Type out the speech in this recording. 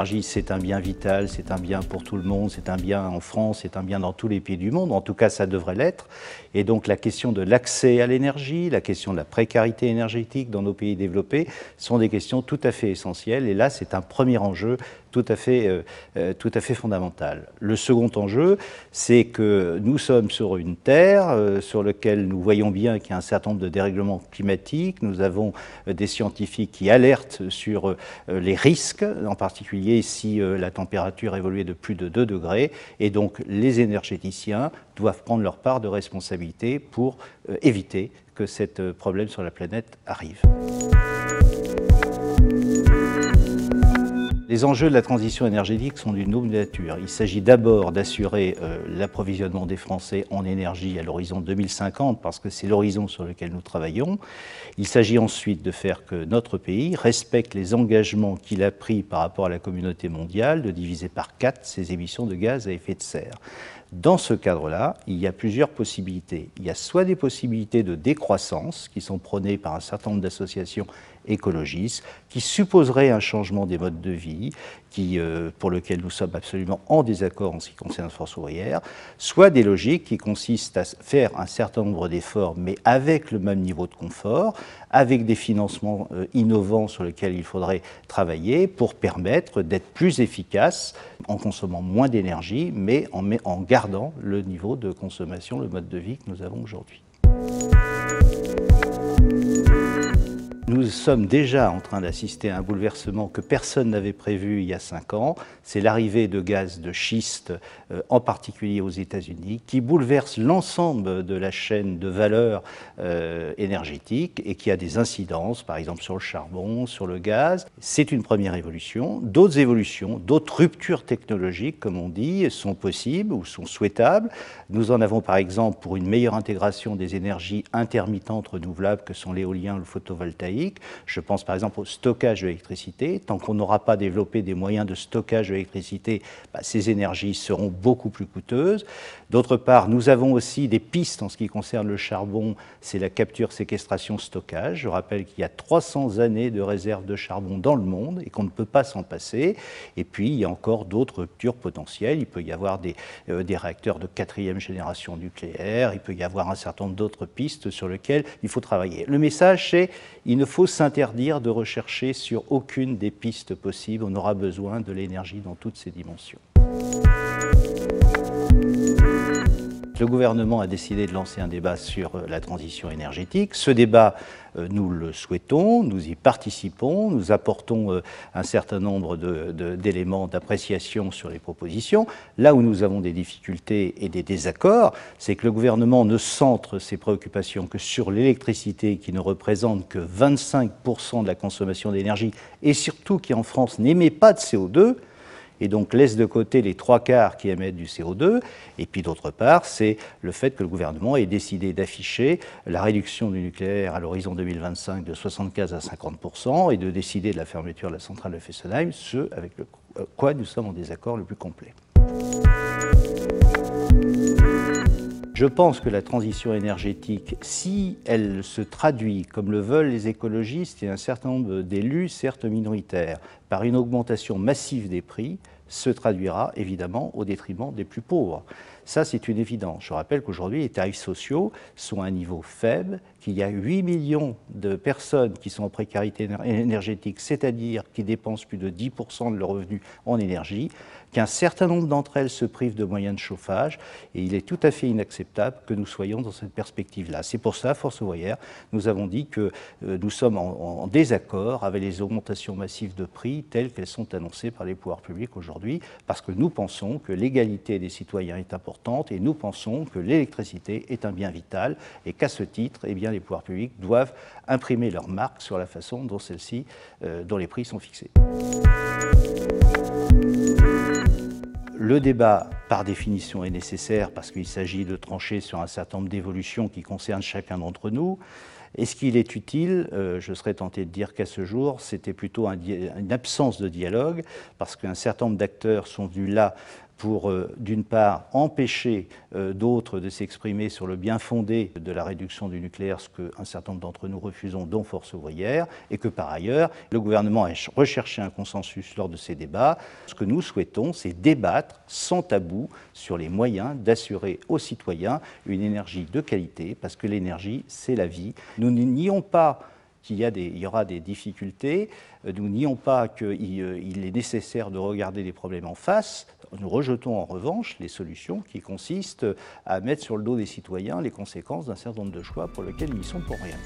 l'énergie, c'est un bien vital, c'est un bien pour tout le monde, c'est un bien en France, c'est un bien dans tous les pays du monde. En tout cas, ça devrait l'être. Et donc, la question de l'accès à l'énergie, la question de la précarité énergétique dans nos pays développés sont des questions tout à fait essentielles. Et là, c'est un premier enjeu tout à fait fondamental. Le second enjeu, c'est que nous sommes sur une terre sur laquelle nous voyons bien qu'il y a un certain nombre de dérèglements climatiques. Nous avons des scientifiques qui alertent sur les risques, en particulier si la température évolue de plus de 2 degrés. Et donc, les énergéticiens doivent prendre leur part de responsabilité pour éviter que ce problème sur la planète arrive. Les enjeux de la transition énergétique sont d'une double nature. Il s'agit d'abord d'assurer l'approvisionnement des Français en énergie à l'horizon 2050, parce que c'est l'horizon sur lequel nous travaillons. Il s'agit ensuite de faire que notre pays respecte les engagements qu'il a pris par rapport à la communauté mondiale de diviser par 4 ses émissions de gaz à effet de serre. Dans ce cadre-là, il y a plusieurs possibilités. Il y a soit des possibilités de décroissance qui sont prônées par un certain nombre d'associations écologistes, qui supposeraient un changement des modes de vie, pour lequel nous sommes absolument en désaccord en ce qui concerne la force ouvrière, soit des logiques qui consistent à faire un certain nombre d'efforts, mais avec le même niveau de confort, avec des financements innovants sur lesquels il faudrait travailler pour permettre d'être plus efficace en consommant moins d'énergie, mais en gardant le niveau de consommation, le mode de vie que nous avons aujourd'hui. Nous sommes déjà en train d'assister à un bouleversement que personne n'avait prévu il y a 5 ans. C'est l'arrivée de gaz de schiste, en particulier aux États-Unis, qui bouleverse l'ensemble de la chaîne de valeur énergétique et qui a des incidences, par exemple sur le charbon, sur le gaz. C'est une première évolution. D'autres évolutions, d'autres ruptures technologiques, comme on dit, sont possibles ou sont souhaitables. Nous en avons par exemple pour une meilleure intégration des énergies intermittentes renouvelables que sont l'éolien ou le photovoltaïque. Je pense par exemple au stockage de l'électricité. Tant qu'on n'aura pas développé des moyens de stockage de l'électricité, ces énergies seront beaucoup plus coûteuses. D'autre part, nous avons aussi des pistes en ce qui concerne le charbon, c'est la capture, séquestration, stockage. Je rappelle qu'il y a 300 années de réserves de charbon dans le monde et qu'on ne peut pas s'en passer. Et puis, il y a encore d'autres ruptures potentielles. Il peut y avoir des réacteurs de 4e génération nucléaire, il peut y avoir un certain nombre d'autres pistes sur lesquelles il faut travailler. Le message, c'est qu'il ne faut s'interdire de rechercher sur aucune des pistes possibles. On aura besoin de l'énergie dans toutes ses dimensions. Le gouvernement a décidé de lancer un débat sur la transition énergétique. Ce débat, nous le souhaitons, nous y participons, nous apportons un certain nombre d'éléments d'appréciation sur les propositions. Là où nous avons des difficultés et des désaccords, c'est que le gouvernement ne centre ses préoccupations que sur l'électricité, qui ne représente que 25% de la consommation d'énergie, et surtout qui en France n'émet pas de CO2, et donc laisse de côté les 3/4 qui émettent du CO2. Et puis d'autre part, c'est le fait que le gouvernement ait décidé d'afficher la réduction du nucléaire à l'horizon 2025 de 75 à 50% et de décider de la fermeture de la centrale de Fessenheim, ce avec quoi nous sommes en désaccord le plus complet. Je pense que la transition énergétique, si elle se traduit, comme le veulent les écologistes et un certain nombre d'élus, certes minoritaires, par une augmentation massive des prix, se traduira évidemment au détriment des plus pauvres. Ça, c'est une évidence. Je rappelle qu'aujourd'hui, les tarifs sociaux sont à un niveau faible, qu'il y a 8 millions de personnes qui sont en précarité énergétique, c'est-à-dire qui dépensent plus de 10% de leurs revenus en énergie, qu'un certain nombre d'entre elles se privent de moyens de chauffage, et il est tout à fait inacceptable que nous soyons dans cette perspective-là. C'est pour ça, Force ouvrière, nous avons dit que nous sommes en désaccord avec les augmentations massives de prix telles qu'elles sont annoncées par les pouvoirs publics aujourd'hui, parce que nous pensons que l'égalité des citoyens est importante, et nous pensons que l'électricité est un bien vital, et qu'à ce titre, eh bien, les pouvoirs publics doivent imprimer leur marque sur la façon dont dont les prix sont fixés. Le débat, par définition, est nécessaire parce qu'il s'agit de trancher sur un certain nombre d'évolutions qui concernent chacun d'entre nous. Est-ce qu'il est utile? Je serais tenté de dire qu'à ce jour, c'était plutôt une absence de dialogue, parce qu'un certain nombre d'acteurs sont venus là pour, d'une part, empêcher d'autres de s'exprimer sur le bien fondé de la réduction du nucléaire, ce qu'un certain nombre d'entre nous refusons, dont Force ouvrière, et que par ailleurs, le gouvernement a recherché un consensus lors de ces débats. Ce que nous souhaitons, c'est débattre sans tabou sur les moyens d'assurer aux citoyens une énergie de qualité, parce que l'énergie, c'est la vie. Nous ne nions pas qu'il y aura des difficultés. Nous nions pas qu'il est nécessaire de regarder les problèmes en face. Nous rejetons en revanche les solutions qui consistent à mettre sur le dos des citoyens les conséquences d'un certain nombre de choix pour lesquels ils n'y sont pour rien.